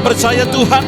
Kami percaya Tuhan,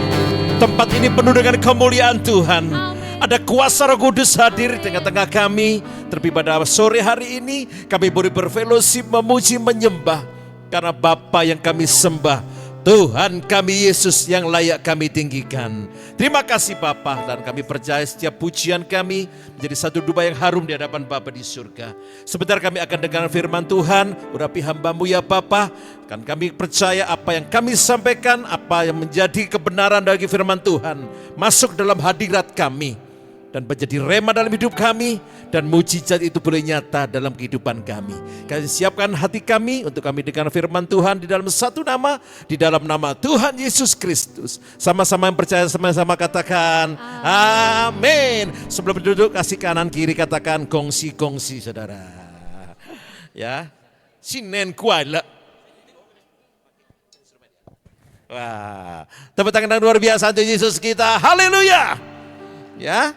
tempat ini penuh dengan kemuliaan Tuhan. Ada kuasa Roh Kudus hadir di tengah-tengah kami. Terlebih pada sore hari ini kami boleh berfellowship, memuji, menyembah. Karena Bapa yang kami sembah, Tuhan kami Yesus yang layak kami tinggikan. Terima kasih Bapa, dan kami percaya setiap pujian kami menjadi satu duba yang harum di hadapan Bapa di surga. Sebentar kami akan dengar firman Tuhan, urapi hamba-Mu ya Bapa. Dan kami percaya apa yang kami sampaikan, apa yang menjadi kebenaran dari firman Tuhan, masuk dalam hadirat kami dan menjadi rema dalam hidup kami, dan mujizat itu boleh nyata dalam kehidupan kami. Kami siapkan hati kami untuk kami dengar firman Tuhan di dalam satu nama, di dalam nama Tuhan Yesus Kristus. Sama-sama yang percaya, sama-sama katakan amin. Sebelum duduk, kasih kanan kiri katakan kongsi-kongsi saudara. Ya, sinen kuala. Wah, tepuk tangan yang luar biasa untuk Yesus kita. Haleluya. Ya.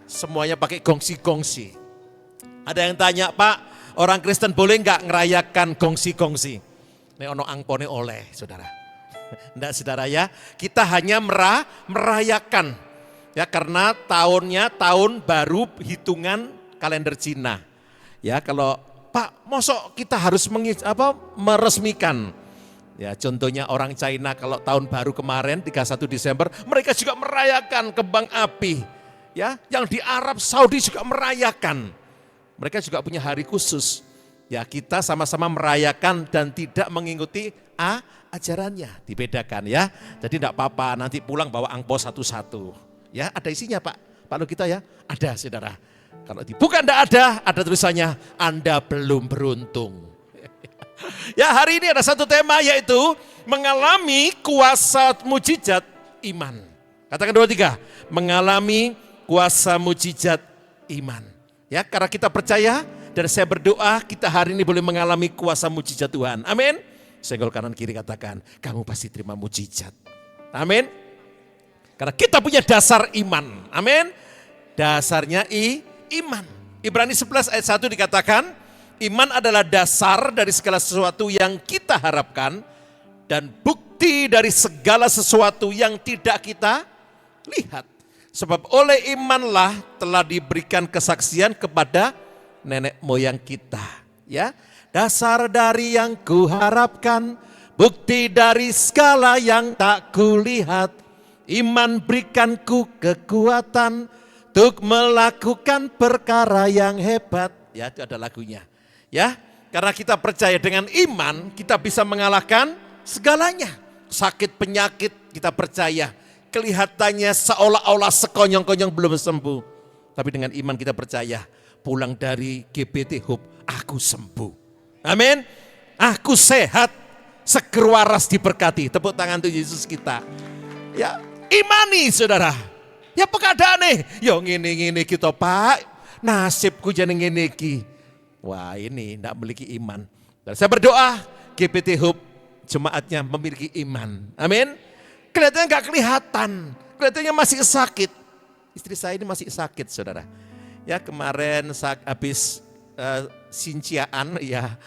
Semuanya pakai kongsi-kongsi. Ada yang tanya, Pak, orang Kristen boleh nggak ngerayakan kongsi-kongsi? Ini ono angpone oleh, saudara. Enggak, saudara ya. Kita hanya merayakan. Ya, karena tahunnya tahun baru hitungan kalender Cina. Ya, kalau Pak, mosok kita harus meresmikan. Ya, contohnya orang China kalau tahun baru kemarin 31 Desember, mereka juga merayakan kembang api. Ya, yang di Arab Saudi juga merayakan. Mereka juga punya hari khusus. Ya, kita sama-sama merayakan dan tidak mengikuti ajarannya, dibedakan ya. Jadi tidak apa-apa, nanti pulang bawa angpau satu-satu. Ya, ada isinya Pak. Pak kita ya, ada saudara. Kalau dibuka tidak ada tulisannya Anda belum beruntung. Ya, hari ini ada satu tema, yaitu mengalami kuasa mujizat iman. Katakan 2, 3, mengalami kuasa mujizat iman. Ya, karena kita percaya dan saya berdoa kita hari ini boleh mengalami kuasa mujizat Tuhan. Amin. Senggol kanan kiri katakan, kamu pasti terima mujizat. Amin. Karena kita punya dasar iman. Amin. Dasarnya iman. Ibrani 11 ayat 1 dikatakan, iman adalah dasar dari segala sesuatu yang kita harapkan dan bukti dari segala sesuatu yang tidak kita lihat. Sebab oleh imanlah telah diberikan kesaksian kepada nenek moyang kita. Ya, dasar dari yang kuharapkan, bukti dari segala yang tak kulihat. Iman berikanku kekuatan untuk melakukan perkara yang hebat. Ya, itu ada lagunya. Ya, karena kita percaya dengan iman kita bisa mengalahkan segalanya. Sakit penyakit kita percaya. Kelihatannya seolah-olah sekonyong-konyong belum sembuh. Tapi dengan iman kita percaya, pulang dari GBT Hope, aku sembuh. Amin. Aku sehat, seger waras diberkati. Tepuk tangan untuk Yesus kita. Ya, imani saudara. Ya keadaan nih, yo ngene-ngene kita Pak, nasibku jadi ngene iki. Wah, ini tidak memiliki iman. Dan saya berdoa, GBT Hope jemaatnya memiliki iman. Amin. Kelihatannya gak kelihatan, kelihatannya masih sakit. Istri saya ini masih sakit saudara. Ya, kemarin habis sinciaan ya,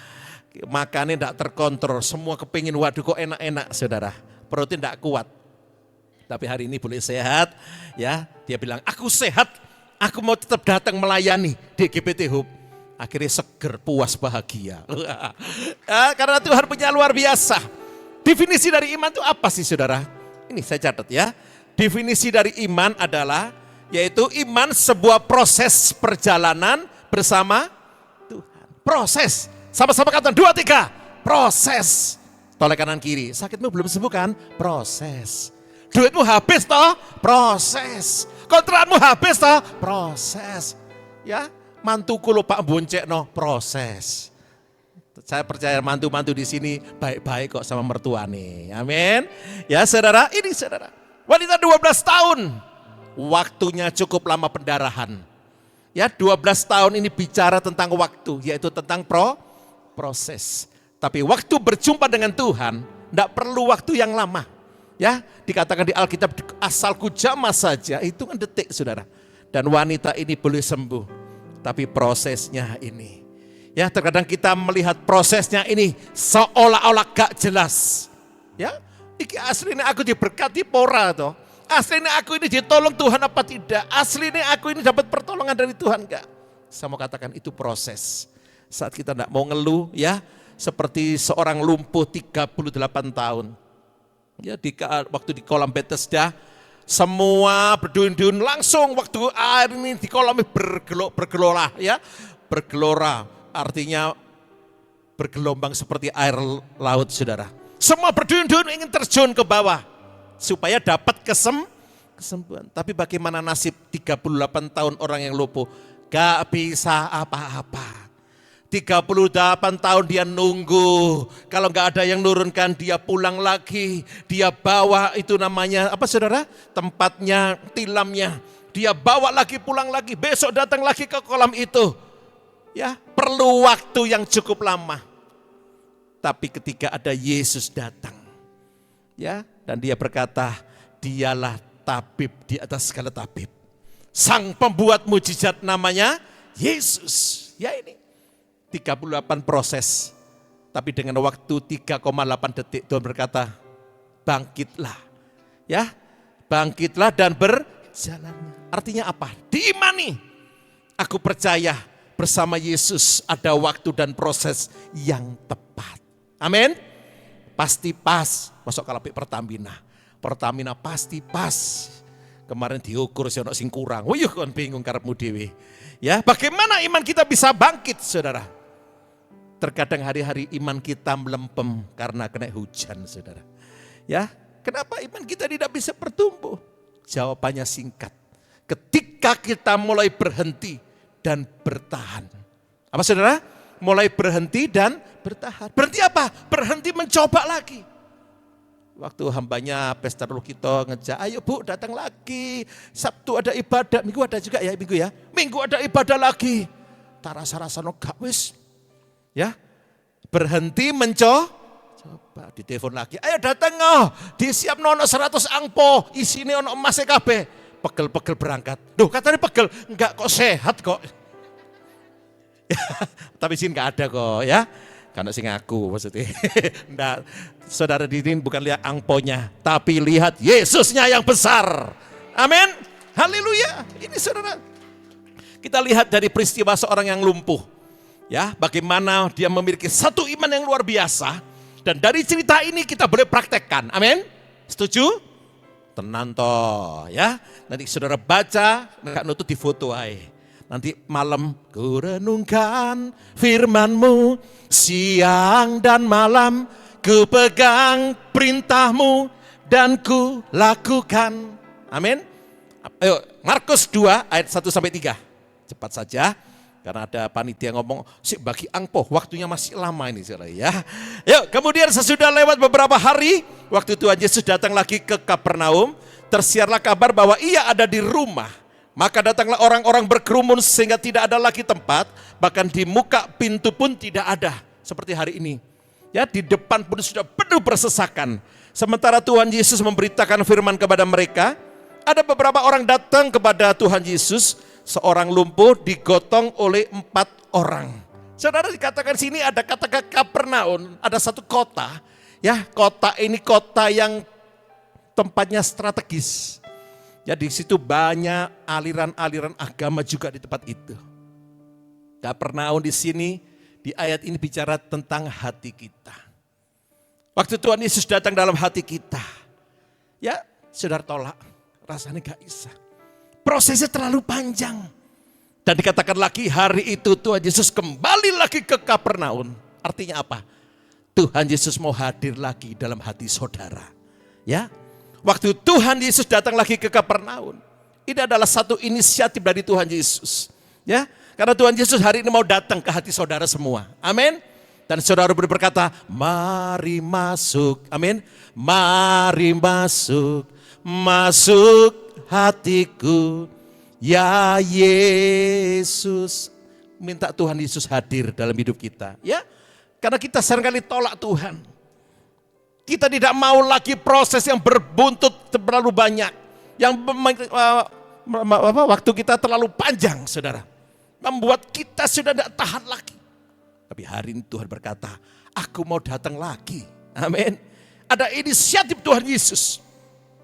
makannya tidak terkontrol. Semua kepingin, waduh kok enak-enak saudara. Perutnya tidak kuat. Tapi hari ini boleh sehat. Ya, dia bilang aku sehat, aku mau tetap datang melayani di GBT Hope. Akhirnya seger, puas, bahagia. Ya, karena Tuhan punya luar biasa. Definisi dari iman itu apa sih saudara? Ini saya catat ya. Definisi dari iman adalah, yaitu iman sebuah proses perjalanan bersama Tuhan. Proses. Sama-sama kata 2, 3. Proses. Tolak kanan kiri. Sakitmu belum sembuh kan? Proses. Duitmu habis toh? Proses. Kontrakmu habis toh? Proses. Ya, mantuku lo Pak boncek no? Proses. Saya percaya mantu-mantu di sini baik-baik kok sama mertua nih. Amin. Ya saudara, ini saudara. Wanita 12 tahun. Waktunya cukup lama pendarahan. Ya, 12 tahun ini bicara tentang waktu, yaitu tentang proses. Tapi waktu berjumpa dengan Tuhan, tidak perlu waktu yang lama. Ya, dikatakan di Alkitab, asalku jamah saja, itu kan detik saudara. Dan wanita ini boleh sembuh. Tapi prosesnya ini. Ya, terkadang kita melihat prosesnya ini seolah-olah gak jelas. Ya, Iki aslinya aku diberkati pora toh. Aslinya aku ini ditolong Tuhan apa tidak? Aslinya aku ini dapat pertolongan dari Tuhan enggak? Saya mau katakan itu proses. Saat kita enggak mau ngeluh ya, seperti seorang lumpuh 38 tahun. Ya waktu di kolam Bethesda, semua berduyun-duyun langsung waktu air ini di kolam bergelora ya. Bergelora artinya bergelombang seperti air laut, saudara. Semua berduyun-duyun ingin terjun ke bawah supaya dapat kesembuhan. Tapi bagaimana nasib 38 tahun orang yang lumpuh? Gak bisa apa-apa. 38 tahun dia nunggu. Kalau gak ada yang nurunkan, dia pulang lagi. Dia bawa itu namanya apa saudara? Tempatnya, tilamnya. Dia bawa lagi, pulang lagi. Besok datang lagi ke kolam itu. Ya, perlu waktu yang cukup lama. Tapi ketika ada Yesus datang, ya, dan dia berkata, dialah tabib di atas segala tabib. Sang pembuat mujizat namanya Yesus. Ya ini 38 proses. Tapi dengan waktu 3,8 detik Tuhan berkata, bangkitlah. Ya, bangkitlah dan berjalan. Artinya apa? Diimani. Aku percaya bersama Yesus ada waktu dan proses yang tepat. Amin. Pasti pas. Masuk kalau Pertamina pasti pas. Kemarin diukur sih ono sing kurang. Wih kon bingung karepmu dhewe. Ya, bagaimana iman kita bisa bangkit, saudara? Terkadang hari-hari iman kita melempem karena kena hujan, saudara. Ya, kenapa iman kita tidak bisa bertumbuh? Jawabannya singkat. Ketika kita mulai berhenti dan bertahan. Apa saudara? Mulai berhenti dan bertahan. Berhenti apa? Berhenti mencoba lagi. Waktu hambanya Pastor Lukito ngejak, ayo Bu datang lagi. Sabtu ada ibadah, Minggu ada juga ya Minggu ya. Minggu ada ibadah lagi. Tarasa-rasa no gak wis. Ya, berhenti mencoba. Ditelepon lagi, ayo datang disiap nono 100 angpo, isine ono emas kabeh. Pegel-pegel berangkat. Duh katanya pegel, enggak kok sehat kok. Tapi sini enggak ada kok ya. Karena sing aku maksudnya. Enggak, saudara Didin bukan lihat angponya, tapi lihat Yesusnya yang besar. Amin. Haleluya. Ini saudara. Kita lihat dari peristiwa seorang yang lumpuh. Ya, bagaimana dia memiliki satu iman yang luar biasa. Dan dari cerita ini kita boleh praktekkan. Amin. Setuju? Tenan toh ya. Nanti saudara baca, enggak nutut di foto aja. Nanti malam ku renungkan firman-Mu, siang dan malam ku pegang perintah-Mu dan ku lakukan. Amin. Ayo Markus 2 ayat 1 sampai 3. Cepat saja karena ada panitia ngomong, "Sik bagi angpo, waktunya masih lama ini saudara ya." Yuk, kemudian sesudah lewat beberapa hari, waktu Tuhan Yesus datang lagi ke Kapernaum, tersiarlah kabar bahwa ia ada di rumah. Maka datanglah orang-orang berkerumun sehingga tidak ada lagi tempat, bahkan di muka pintu pun tidak ada seperti hari ini. Ya, di depan pun sudah penuh bersesakan. Sementara Tuhan Yesus memberitakan firman kepada mereka, ada beberapa orang datang kepada Tuhan Yesus, seorang lumpuh digotong oleh 4 orang. Saudara, dikatakan sini ada kata Kapernaum, ada satu kota. Ya, kota ini kota yang tempatnya strategis. Ya, di situ banyak aliran-aliran agama juga di tempat itu. Kapernaum di sini, di ayat ini bicara tentang hati kita. Waktu Tuhan Yesus datang dalam hati kita, ya saudara tolak, rasanya gak bisa. Prosesnya terlalu panjang. Dan dikatakan lagi hari itu Tuhan Yesus kembali lagi ke Kapernaum. Artinya apa? Tuhan Yesus mau hadir lagi dalam hati saudara. Ya. Waktu Tuhan Yesus datang lagi ke Kapernaum, ini adalah satu inisiatif dari Tuhan Yesus. Ya, karena Tuhan Yesus hari ini mau datang ke hati saudara semua. Amin. Dan saudara boleh berkata, mari masuk. Amin. Mari masuk, masuk hatiku. Ya Yesus. Minta Tuhan Yesus hadir dalam hidup kita. Ya, karena kita seringkali tolak Tuhan. Kita tidak mau lagi proses yang berbuntut terlalu banyak. Yang waktu kita terlalu panjang, saudara. Membuat kita sudah tidak tahan lagi. Tapi hari ini Tuhan berkata, aku mau datang lagi. Amin. Ada inisiatif Tuhan Yesus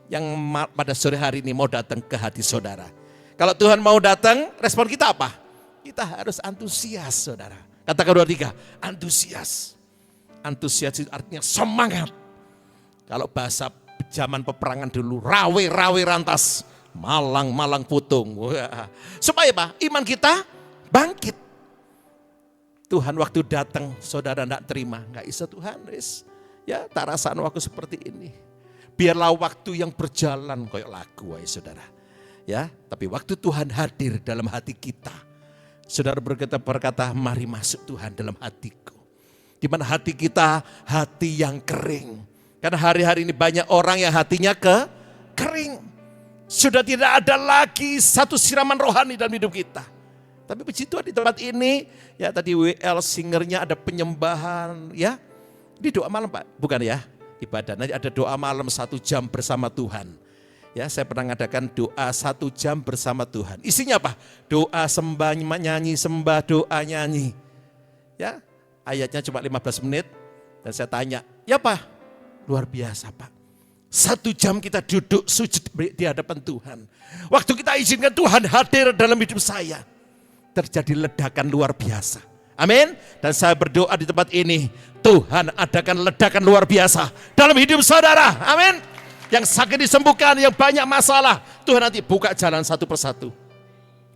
yang pada sore hari ini mau datang ke hati saudara. Kalau Tuhan mau datang, respon kita apa? Kita harus antusias, saudara. Katakan 2, 3, antusias. Antusias itu artinya semangat. Kalau bahasa zaman peperangan dulu, rawe rantas, malang putung. Supaya apa? Iman kita bangkit. Tuhan waktu datang, saudara tidak terima. Nggak bisa Tuhan, ya tak rasaan waktu seperti ini. Biarlah waktu yang berjalan kayak lagu, saudara. Ya, tapi waktu Tuhan hadir dalam hati kita, saudara berkata, mari masuk Tuhan dalam hatiku. Di mana hati kita, hati yang kering. Karena hari-hari ini banyak orang yang hatinya kering. Sudah tidak ada lagi satu siraman rohani dalam hidup kita. Tapi puji Tuhan di tempat ini, ya tadi WL singernya ada penyembahan, ya. Di doa malam Pak, bukan ya, ibadah. Nanti ada doa malam 1 jam bersama Tuhan. Ya, saya pernah ngadakan doa 1 jam bersama Tuhan. Isinya apa? Doa sembah, nyanyi, sembah, doa nyanyi. Ya, ayatnya cuma 15 menit. Dan saya tanya, ya Pak, luar biasa Pak. 1 jam kita duduk sujud di hadapan Tuhan. Waktu kita izinkan Tuhan hadir dalam hidup saya, terjadi ledakan luar biasa. Amin. Dan saya berdoa di tempat ini, Tuhan adakan ledakan luar biasa dalam hidup saudara. Amin. Yang sakit disembuhkan, yang banyak masalah, Tuhan nanti buka jalan satu persatu.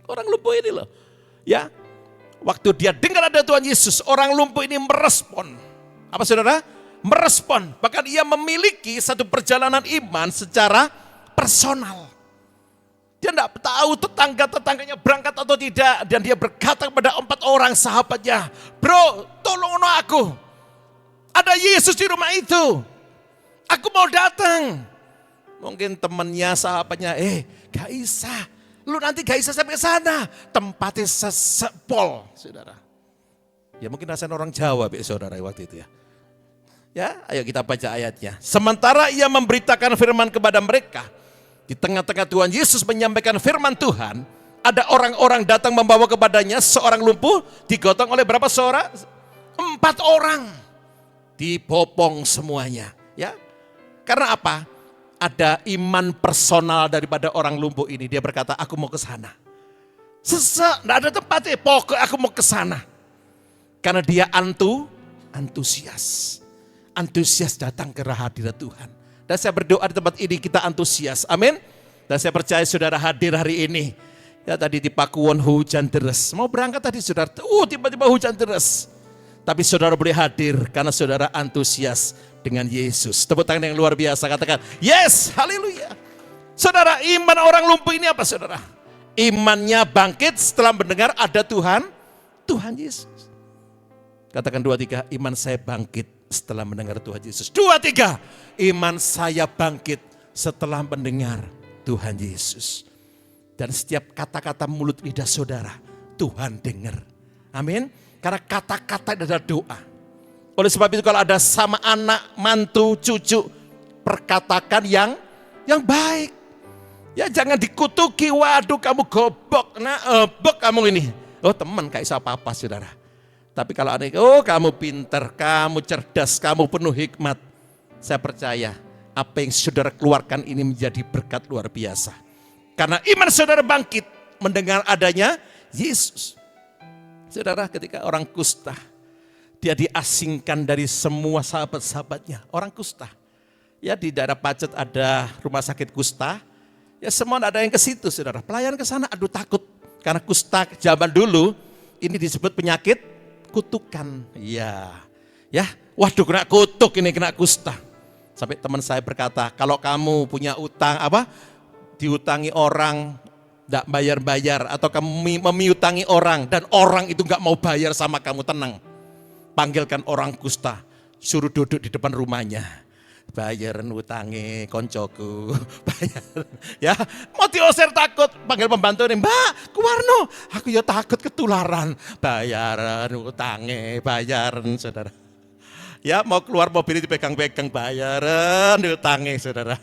Orang lumpuh ini loh, ya, waktu dia dengar ada Tuhan Yesus, orang lumpuh ini merespon. Apa saudara? Merespon. Bahkan ia memiliki satu perjalanan iman secara personal. Dia tidak tahu tetangga-tetangganya berangkat atau tidak. Dan dia berkata kepada 4 orang sahabatnya, bro, tolong aku. Ada Yesus di rumah itu. Aku mau datang. Mungkin temannya, sahabatnya, gak bisa. Lu nanti gak bisa sampai ke sana. Tempatnya sesepol, saudara. Ya mungkin rasanya orang Jawa, saudara, waktu itu ya. Ya, ayo kita baca ayatnya. Sementara ia memberitakan firman kepada mereka, di tengah-tengah Tuhan Yesus menyampaikan firman Tuhan, ada orang-orang datang membawa kepadanya seorang lumpuh, digotong oleh berapa seorang? 4 orang. Dibopong semuanya. Ya, karena apa? Ada iman personal daripada orang lumpuh ini. Dia berkata, aku mau ke sana. Sesak, tidak ada tempatnya. Pokoknya aku mau ke sana. Karena dia antusias. Antusias datang ke hadirat Tuhan. Dan saya berdoa di tempat ini kita antusias. Amin. Dan saya percaya saudara hadir hari ini. Ya tadi di Pakuwon hujan deras. Mau berangkat tadi saudara. Tiba-tiba hujan deras. Tapi saudara boleh hadir karena saudara antusias dengan Yesus. Tepuk tangan yang luar biasa, katakan yes, haleluya. Saudara, iman orang lumpuh ini apa saudara? Imannya bangkit setelah mendengar ada Tuhan Yesus. Katakan 2, 3, iman saya bangkit setelah mendengar Tuhan Yesus. 2, 3, iman saya bangkit setelah mendengar Tuhan Yesus. Dan setiap kata-kata mulut lidah saudara, Tuhan dengar. Amin. Karena kata-kata adalah doa. Oleh sebab itu kalau ada sama anak, mantu, cucu, perkatakan yang baik. Ya jangan dikutuki, waduh kamu gobok, ebok kamu ini. Oh teman gak bisa apa-apa saudara. Tapi kalau ada, kamu pintar, kamu cerdas, kamu penuh hikmat. Saya percaya apa yang saudara keluarkan ini menjadi berkat luar biasa. Karena iman saudara bangkit mendengar adanya Yesus. Saudara, ketika orang kusta, dia diasingkan dari semua sahabat-sahabatnya. Orang kusta. Ya di daerah Pacet ada rumah sakit kusta. Ya semua ada yang ke situ saudara. Pelayan ke sana, aduh takut. Karena kusta zaman dulu ini disebut penyakit kutukan. Ya, waduh kena kutuk ini, kena kusta. Sampai teman saya berkata, kalau kamu punya utang diutangi orang, tidak bayar-bayar, atau kamu memiutangi orang, dan orang itu gak mau bayar sama kamu, tenang. Panggilkan orang kusta, suruh duduk di depan rumahnya. Bayaran utangi koncoku, bayar. Ya, mau diusir takut, panggil pembantu nih, Mbak, Kuwarno, aku ya takut ketularan. Bayaran utangi, bayaran saudara. Ya, mau keluar mobil dipegang-pegang, bayaran utangi saudara.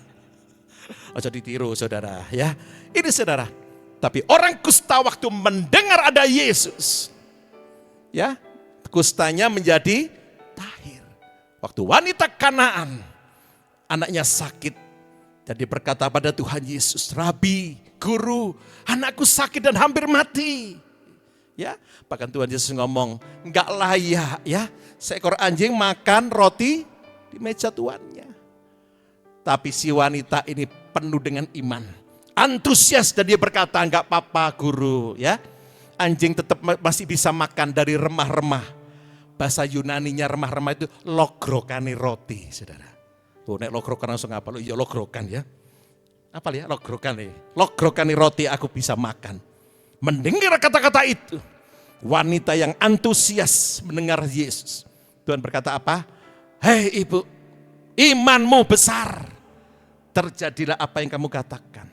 Ojo ditiru saudara, ya. Ini saudara. Tapi orang kusta waktu mendengar ada Yesus, ya, kustanya menjadi tahir. Waktu wanita Kanaan anaknya sakit. Dan dia berkata pada Tuhan Yesus, Rabi, Guru, anakku sakit dan hampir mati. Ya, bahkan Tuhan Yesus ngomong, enggak layak ya seekor anjing makan roti di meja tuannya. Tapi si wanita ini penuh dengan iman, antusias, dan dia berkata, enggak apa-apa Guru ya. Anjing tetap masih bisa makan dari remah-remah. Bahasa Yunaninya remah-remah itu logrokani roti, saudara. Oh, nek logrokan langsung apa? Lo iya logrokan ya. Apa ya logrokan nih? Logrokani roti aku bisa makan. Mendengar kata-kata itu, wanita yang antusias mendengar Yesus. Tuhan berkata apa? Hei ibu, imanmu besar. Terjadilah apa yang kamu katakan.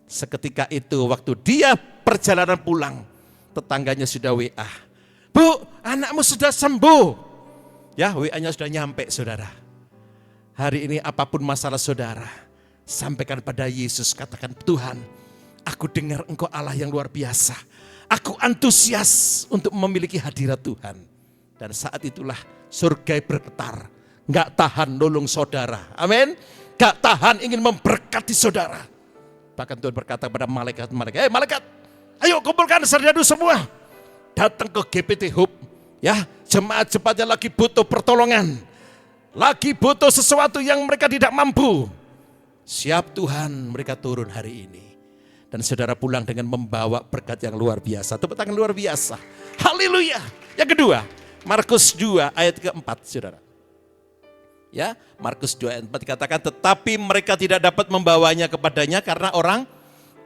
Seketika itu waktu dia perjalanan pulang, tetangganya sudah WA. Bu, anakmu sudah sembuh. Ya, WA-nya sudah nyampe, saudara. Hari ini apapun masalah saudara, sampaikan pada Yesus, katakan, Tuhan, aku dengar Engkau Allah yang luar biasa. Aku antusias untuk memiliki hadirat Tuhan. Dan saat itulah surga bergetar. Gak tahan nolong saudara. Amin. Gak tahan ingin memberkati saudara. Bahkan Tuhan berkata kepada malaikat-malaikat, hey malaikat, ayo kumpulkan serdadu semua. Datang ke GPT Hub. Ya, jemaat-jemaatnya lagi butuh pertolongan. Lagi butuh sesuatu yang mereka tidak mampu. Siap Tuhan, mereka turun hari ini. Dan saudara pulang dengan membawa berkat yang luar biasa. Tepuk tangan luar biasa. Haleluya. Yang kedua, Markus 2 ayat ke-4, saudara. Ya, Markus 2 ayat 4 dikatakan, tetapi mereka tidak dapat membawanya kepadanya karena orang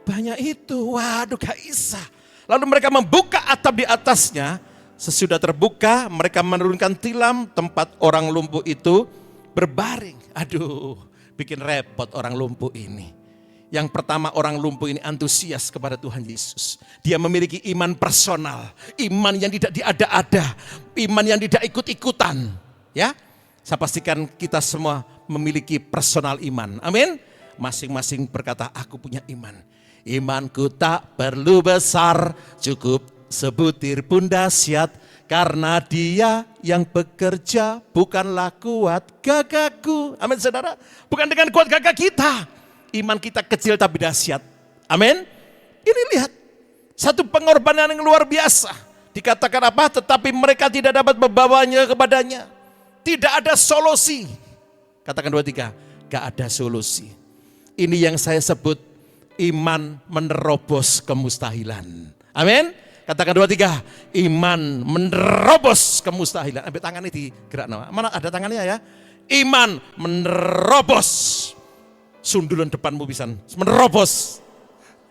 banyak itu. Waduh, gak bisa. Lalu mereka membuka atap di atasnya. Sesudah terbuka, mereka menurunkan tilam tempat orang lumpuh itu berbaring. Aduh, bikin repot orang lumpuh ini. Yang pertama, orang lumpuh ini antusias kepada Tuhan Yesus. Dia memiliki iman personal, iman yang tidak diada-ada, iman yang tidak ikut-ikutan. Ya, saya pastikan kita semua memiliki personal iman. Amin. Masing-masing berkata, aku punya iman. Imanku tak perlu besar, cukup sebutir pun dahsyat, karena Dia yang bekerja bukanlah kuat gagahku. Amin saudara. Bukan dengan kuat gagah kita. Iman kita kecil tapi dahsyat. Amin. Ini lihat. Satu pengorbanan yang luar biasa. Dikatakan apa? Tetapi mereka tidak dapat membawanya kepadanya. Tidak ada solusi. Katakan 2, 3. Gak ada solusi. Ini yang saya sebut iman menerobos kemustahilan. Amin. Katakan 2, 3. Iman menerobos kemustahilan. Ambil tangannya digerak. Mana ada tangannya ya? Iman menerobos. Sundulan depanmu bisa menerobos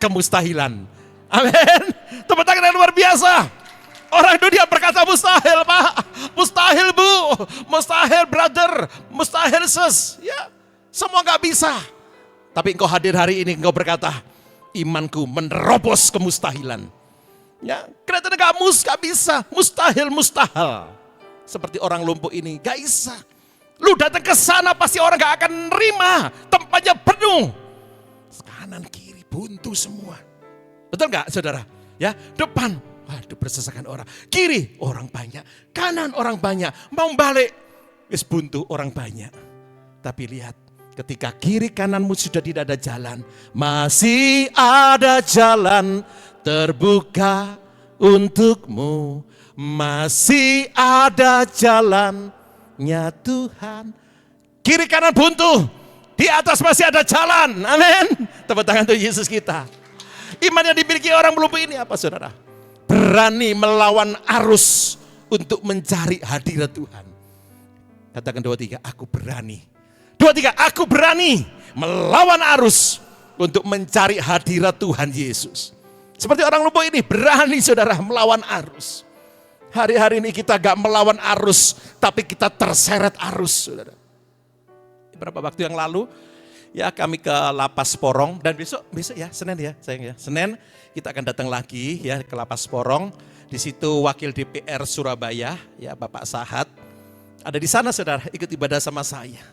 kemustahilan. Amin. Tepuk tangan yang luar biasa. Orang dunia berkata mustahil Pak. Mustahil Bu. Mustahil brother. Mustahil sis. Ya, semua gak bisa. Tapi engkau hadir hari ini, engkau berkata, imanku menerobos kemustahilan. Ya, kelihatannya gak bisa, mustahil. Seperti orang lumpuh ini, gak bisa. Lu datang ke sana pasti orang gak akan nerima, tempatnya penuh. Kanan kiri buntu semua. Betul gak saudara? Ya, depan, waduh bersesakan orang. Kiri orang banyak, kanan orang banyak. Mau balik, wis buntu orang banyak. Tapi lihat, ketika kiri kananmu sudah tidak ada jalan, masih ada jalan terbuka untukmu, masih ada jalannya Tuhan. Kiri kanan buntu, di atas masih ada jalan. Amin. Tepuk tangan untuk Yesus kita. Iman yang dimiliki orang lumpuh ini apa saudara? Berani melawan arus untuk mencari hadirat Tuhan. Katakan 2, 3, aku berani. 2, 3, aku berani melawan arus untuk mencari hadirat Tuhan Yesus. Seperti orang lumpuh ini berani saudara melawan arus. Hari-hari ini kita gak melawan arus, tapi kita terseret arus saudara. Beberapa waktu yang lalu ya kami ke Lapas Porong, dan besok ya Senin ya sayang ya. Senin kita akan datang lagi ya ke Lapas Porong. Di situ wakil DPR Surabaya ya Bapak Sahat ada di sana saudara, ikut ibadah sama saya.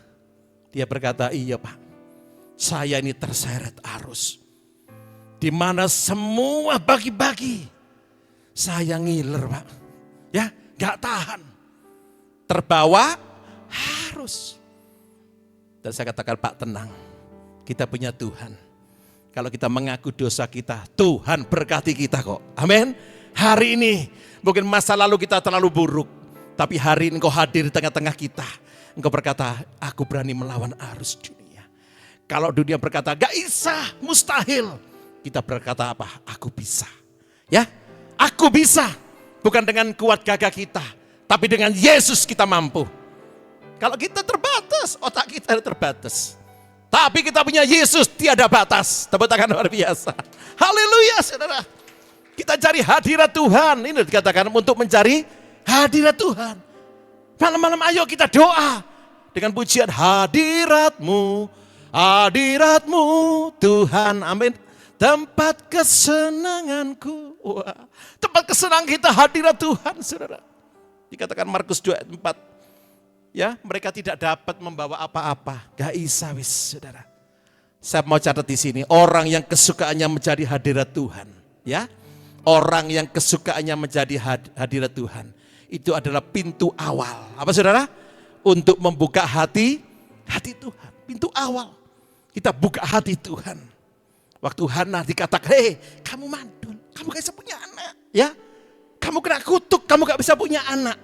Dia berkata, iya Pak, saya ini terseret arus. Di mana semua bagi-bagi, saya ngiler Pak. Ya, gak tahan. Terbawa arus. Dan saya katakan, Pak, tenang. Kita punya Tuhan. Kalau kita mengaku dosa kita, Tuhan berkati kita kok. Amin. Hari ini mungkin masa lalu kita terlalu buruk, tapi hari ini Engkau hadir di tengah-tengah kita. Engkau berkata, aku berani melawan arus dunia. Kalau dunia berkata, gak bisa, mustahil. Kita berkata apa? Aku bisa. Ya, aku bisa. Bukan dengan kuat gagah kita, tapi dengan Yesus kita mampu. Kalau kita terbatas, otak kita terbatas. Tapi kita punya Yesus tiada batas. Tepuk tangan luar biasa. Haleluya, saudara. Kita cari hadirat Tuhan. Ini dikatakan untuk mencari hadirat Tuhan. Malam-malam ayo kita doa. Dengan pujian hadirat-Mu, hadirat-Mu Tuhan. Amin. Tempat kesenanganku. Wah, tempat kesenangan kita hadirat Tuhan, saudara. Dikatakan Markus 2:4. Ya, mereka tidak dapat membawa apa-apa. Gak bisa wis, saudara. Saya mau catat di sini, orang yang kesukaannya menjadi hadirat Tuhan, ya. Orang yang kesukaannya menjadi hadirat Tuhan, itu adalah pintu awal. Apa, saudara? Untuk membuka hati Tuhan. Pintu awal. Kita buka hati Tuhan. Waktu Hana dikatakan, hei, kamu mandul, kamu gak bisa punya anak, ya. Kamu kena kutuk, kamu gak bisa punya anak.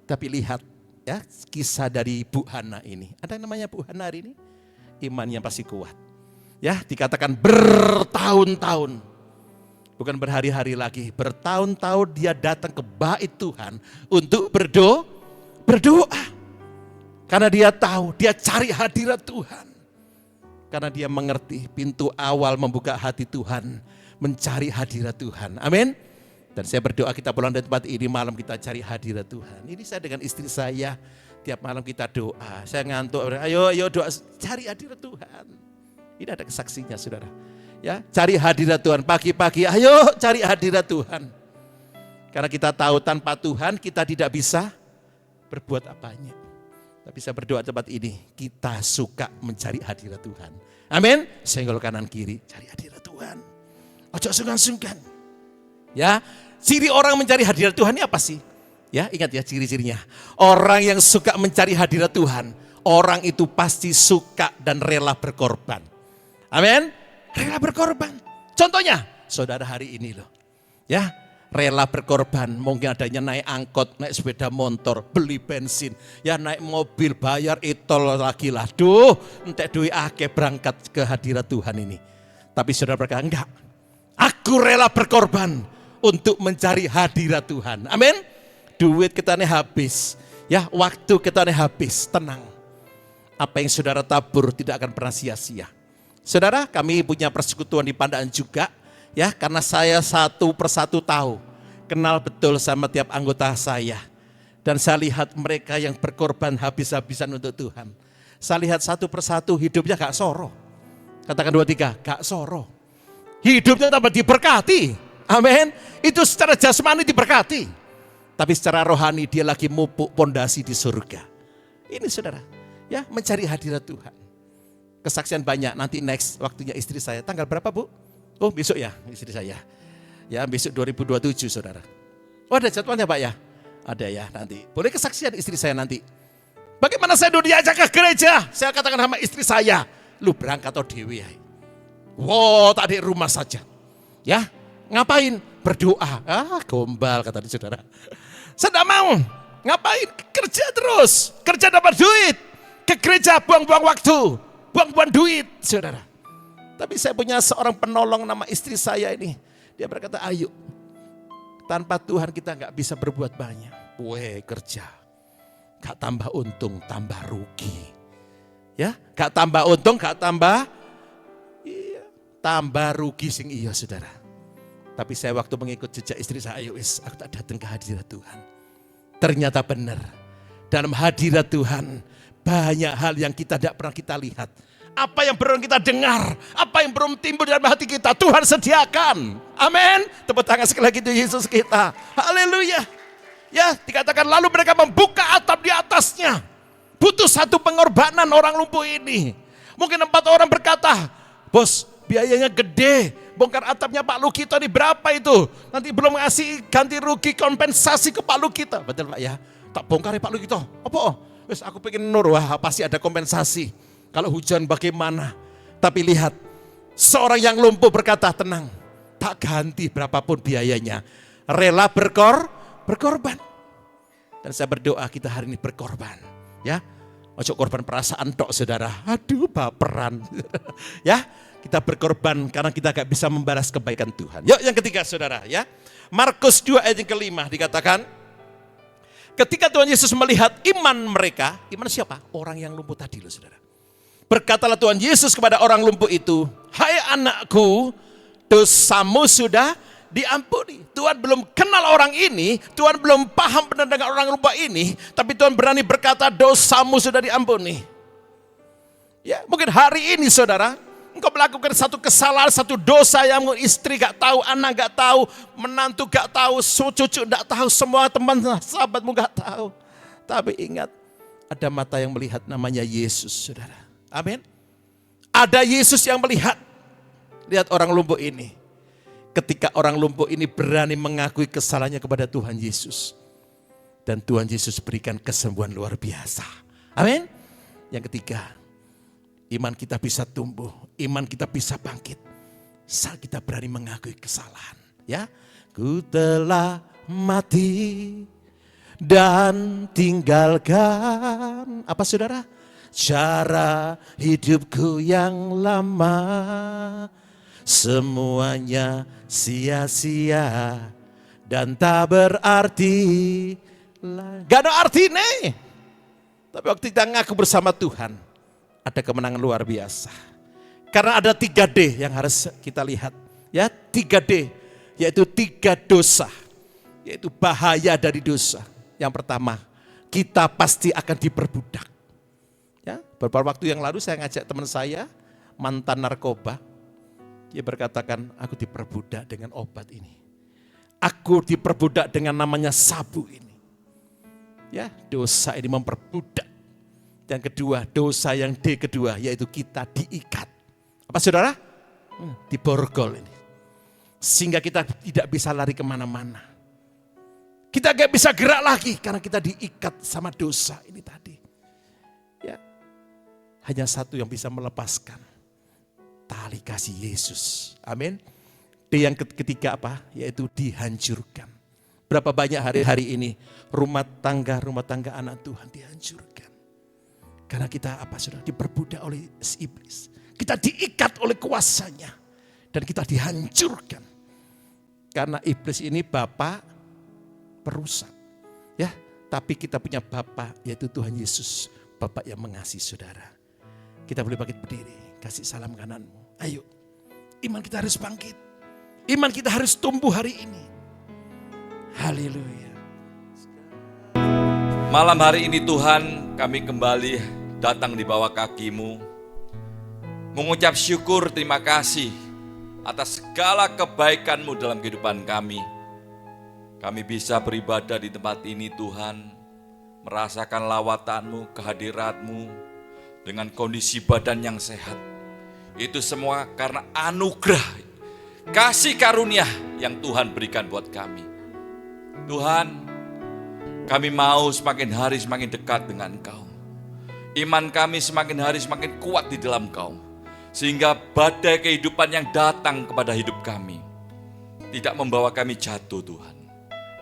Tapi lihat, ya, kisah dari Bu Hana ini. Ada yang namanya Bu Hana hari ini? Iman yang pasti kuat. Ya, dikatakan bertahun-tahun. Bukan berhari-hari lagi. Bertahun-tahun dia datang ke bait Tuhan untuk berdoa. Karena dia tahu, dia cari hadirat Tuhan. Karena dia mengerti pintu awal membuka hati Tuhan. Mencari hadirat Tuhan. Amin. Dan saya berdoa kita pulang dari tempat ini malam kita cari hadirat Tuhan. Ini saya dengan istri saya tiap malam kita doa. Saya ngantuk, ayo doa cari hadirat Tuhan. Ini ada kesaksinya, saudara. Ya, cari hadirat Tuhan pagi-pagi. Ayo cari hadirat Tuhan. Karena kita tahu tanpa Tuhan kita tidak bisa berbuat apanya. Tapi saya berdoa tempat ini kita suka mencari hadirat Tuhan. Amin. Senggol kanan kiri cari hadirat Tuhan. Ojo sungkan-sungkan. Ya, ciri orang mencari hadirat Tuhan ini apa sih? Ya, ingat ya ciri-cirinya. Orang yang suka mencari hadirat Tuhan, orang itu pasti suka dan rela berkorban. Amin. Rela berkorban. Contohnya, saudara hari ini loh. Ya, rela berkorban. Mungkin adanya naik angkot, naik sepeda motor, beli bensin. Ya, naik mobil, bayar e-tol lagi lah. Duh, entek duit akeh berangkat ke hadirat Tuhan ini. Tapi saudara berkata, enggak. Aku rela berkorban untuk mencari hadirat Tuhan. Amin. Duit kita ini habis. Ya, waktu kita ini habis. Tenang. Apa yang saudara tabur tidak akan pernah sia-sia. Saudara, kami punya persekutuan di Pandaan juga. Ya, karena saya satu persatu tahu. Kenal betul sama tiap anggota saya. Dan saya lihat mereka yang berkorban habis-habisan untuk Tuhan. Saya lihat satu persatu hidupnya gak soro. Katakan 2, 3, gak soro. Hidupnya tambah diberkati. Amin. Itu secara jasmani diberkati. Tapi secara rohani dia lagi mupuk pondasi di surga. Ini saudara. Ya, mencari hadirat Tuhan. Kesaksian banyak. Nanti next waktunya istri saya. Tanggal berapa, Bu? Oh, besok ya istri saya. Ya, besok 2027 saudara. Oh, ada jadwalnya Pak ya? Ada ya nanti. Boleh kesaksian istri saya nanti. Bagaimana saya dulu diajak ke gereja? Saya katakan sama istri saya. Lu berangkat atau dewi ya? Wow, tak di rumah saja. Ya, ngapain? Berdoa. Ah, gombal kata saudara. Saya tidak mau. Ngapain? Kerja terus. Kerja dapat duit. Ke gereja buang-buang waktu. Buang-buang duit, saudara. Tapi saya punya seorang penolong nama istri saya ini. Dia berkata, ayo. Tanpa Tuhan kita gak bisa berbuat banyak. Weh, kerja. Gak tambah untung, tambah rugi. Ya, gak tambah untung, gak tambah. Iya, tambah rugi sing iya, saudara. Tapi saya waktu mengikut jejak istri saya, ayo wis, aku tak datang ke hadirat Tuhan. Ternyata benar. Dalam hadirat Tuhan, banyak hal yang kita tidak pernah kita lihat. Apa yang belum kita dengar, apa yang belum timbul dalam hati kita, Tuhan sediakan. Amin. Tepuk tangan sekali lagi untuk Yesus kita. Haleluya. Ya, dikatakan lalu mereka membuka atap di atasnya. Butuh satu pengorbanan orang lumpuh ini. Mungkin 4 orang berkata, bos biayanya gede. Bongkar atapnya Pak Lukito ini berapa itu? Nanti belum ngasih ganti rugi kompensasi ke Pak Lukito. Betul Pak ya? Tak bongkar ya Pak Lukito. Apa? wes aku pengen nur, wah pasti ada kompensasi. Kalau hujan bagaimana? Tapi lihat, seorang yang lumpuh berkata, tenang, tak ganti berapapun biayanya. Rela berkorban. Dan saya berdoa kita hari ini berkorban. Ya, ojo korban perasaan tok saudara. Aduh baperan. Ya, kita berkorban karena kita gak bisa membalas kebaikan Tuhan. Yuk yang ketiga saudara ya. Markus 2 ayat yang kelima dikatakan, ketika Tuhan Yesus melihat iman mereka, iman siapa? Orang yang lumpuh tadi loh saudara. Berkatalah Tuhan Yesus kepada orang lumpuh itu, hai anakku, dosamu sudah diampuni. Tuhan belum kenal orang ini, Tuhan belum paham benar dengan orang lumpuh ini, tapi Tuhan berani berkata dosamu sudah diampuni. Ya, mungkin hari ini saudara, engkau melakukan satu kesalahan, satu dosa yang istri gak tahu, anak gak tahu, menantu gak tahu, cucu gak tahu, semua teman sahabatmu gak tahu. Tapi ingat, ada mata yang melihat namanya Yesus saudara. Amin. Ada Yesus yang melihat. Lihat orang lumpuh ini. Ketika orang lumpuh ini berani mengakui kesalahannya kepada Tuhan Yesus. Dan Tuhan Yesus berikan kesembuhan luar biasa. Amin. Yang ketiga, iman kita bisa tumbuh. Iman kita bisa bangkit. Saat kita berani mengakui kesalahan. Ya, ku telah mati dan tinggalkan. Apa saudara? Cara hidupku yang lama, semuanya sia-sia dan tak berarti. Gak ada arti nih. Tapi waktu kita ngaku bersama Tuhan, ada kemenangan luar biasa. Karena ada 3D yang harus kita lihat. Ya, 3D, yaitu 3 dosa. Yaitu bahaya dari dosa. Yang pertama, kita pasti akan diperbudak. Ya, beberapa waktu yang lalu saya ngajak teman saya, mantan narkoba. Dia berkatakan, aku diperbudak dengan obat ini. Aku diperbudak dengan namanya sabu ini. Ya, dosa ini memperbudak. Dan kedua, dosa yang D kedua, yaitu kita diikat. Apa saudara? Diborgol ini. Sehingga kita tidak bisa lari kemana-mana. Kita gak bisa gerak lagi karena kita diikat sama dosa ini tadi. Ya, hanya satu yang bisa melepaskan, tali kasih Yesus. Amin. D yang ketiga apa? Yaitu dihancurkan. Berapa banyak hari-hari ini rumah tangga anak Tuhan dihancurkan. Karena kita apa saudara? Diperbudak oleh iblis. Kita diikat oleh kuasanya. Dan kita dihancurkan. Karena iblis ini bapak perusak. Ya, tapi kita punya Bapa yaitu Tuhan Yesus, Bapa yang mengasihi saudara. Kita boleh bangkit berdiri, kasih salam kananmu. Ayo, iman kita harus bangkit. Iman kita harus tumbuh hari ini. Haleluya. Malam hari ini Tuhan, kami kembali datang di bawah kaki-Mu, mengucap syukur terima kasih atas segala kebaikan-Mu dalam kehidupan kami. Kami bisa beribadah di tempat ini Tuhan, merasakan lawatan-Mu, kehadirat-Mu, dengan kondisi badan yang sehat. Itu semua karena anugerah, kasih karunia yang Tuhan berikan buat kami. Tuhan, kami mau semakin hari semakin dekat dengan Engkau. Iman kami semakin hari semakin kuat di dalam Engkau. Sehingga badai kehidupan yang datang kepada hidup kami tidak membawa kami jatuh Tuhan.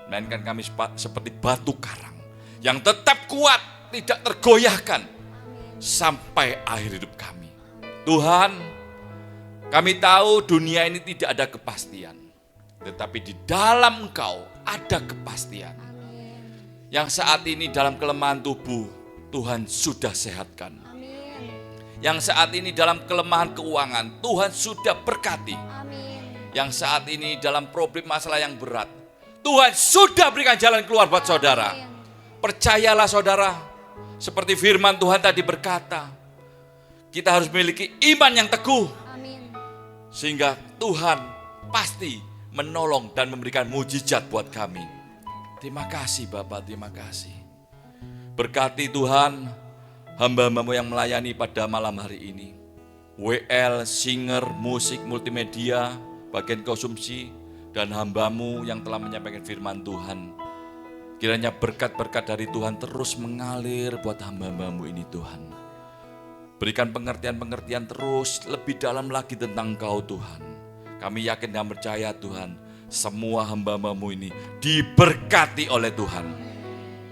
Melainkan kami seperti batu karang yang tetap kuat, tidak tergoyahkan sampai akhir hidup kami. Tuhan, kami tahu dunia ini tidak ada kepastian. Tetapi di dalam Engkau ada kepastian. Yang saat ini dalam kelemahan tubuh, Tuhan sudah sehatkan. Yang saat ini dalam kelemahan keuangan, Tuhan sudah berkati. Yang saat ini dalam problem masalah yang berat, Tuhan sudah berikan jalan keluar buat saudara. Percayalah saudara, seperti firman Tuhan tadi berkata, kita harus memiliki iman yang teguh. Sehingga Tuhan pasti menolong dan memberikan mujizat buat kami. Terima kasih Bapak, terima kasih. Berkati Tuhan, hamba-Mu yang melayani pada malam hari ini. WL, singer, musik, multimedia, bagian konsumsi, dan hamba-Mu yang telah menyampaikan firman Tuhan. Kiranya berkat-berkat dari Tuhan terus mengalir buat hamba-hamba-Mu ini Tuhan. Berikan pengertian-pengertian terus lebih dalam lagi tentang Engkau Tuhan. Kami yakin dan percaya Tuhan, semua hamba-hamba-Mu ini diberkati oleh Tuhan.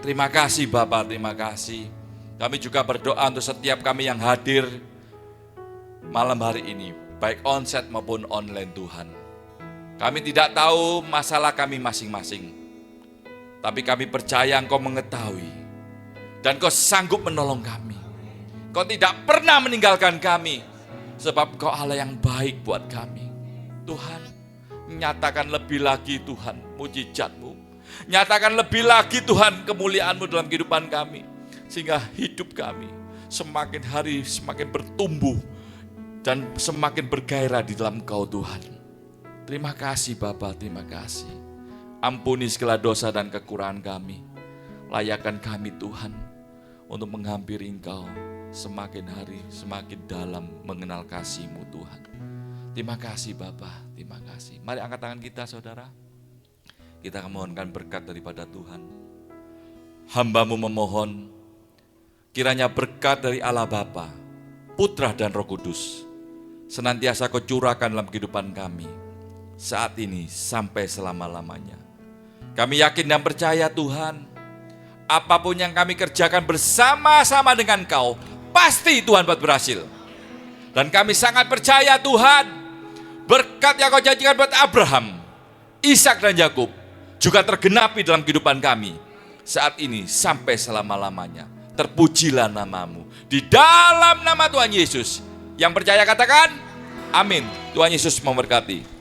Terima kasih Bapak, terima kasih. Kami juga berdoa untuk setiap kami yang hadir malam hari ini, baik onsite maupun online Tuhan. Kami tidak tahu masalah kami masing-masing. Tapi kami percaya Engkau mengetahui. Dan Engkau sanggup menolong kami. Engkau tidak pernah meninggalkan kami. Sebab Engkau Allah yang baik buat kami. Tuhan, nyatakan lebih lagi Tuhan mujizat-Mu. Nyatakan lebih lagi Tuhan kemuliaan-Mu dalam kehidupan kami. Sehingga hidup kami semakin hari semakin bertumbuh. Dan semakin bergairah di dalam Engkau Tuhan. Terima kasih Bapa, terima kasih. Ampuni segala dosa dan kekurangan kami. Layakkan kami Tuhan untuk menghampiri Engkau semakin hari semakin dalam mengenal kasih-Mu Tuhan. Terima kasih Bapa, terima kasih. Mari angkat tangan kita saudara. Kita memohonkan berkat daripada Tuhan. Hamba-Mu memohon kiranya berkat dari Allah Bapa, Putra dan Roh Kudus senantiasa Kau curahkan dalam kehidupan kami saat ini sampai selama-lamanya. Kami yakin dan percaya Tuhan, apapun yang kami kerjakan bersama-sama dengan Kau, pasti Tuhan buat berhasil. Dan kami sangat percaya Tuhan, berkat yang Kau janjikan buat Abraham, Ishak dan Yakub juga tergenapi dalam kehidupan kami saat ini sampai selama-lamanya. Terpujilah nama-Mu di dalam nama Tuhan Yesus. Yang percaya katakan, amin. Tuhan Yesus memberkati.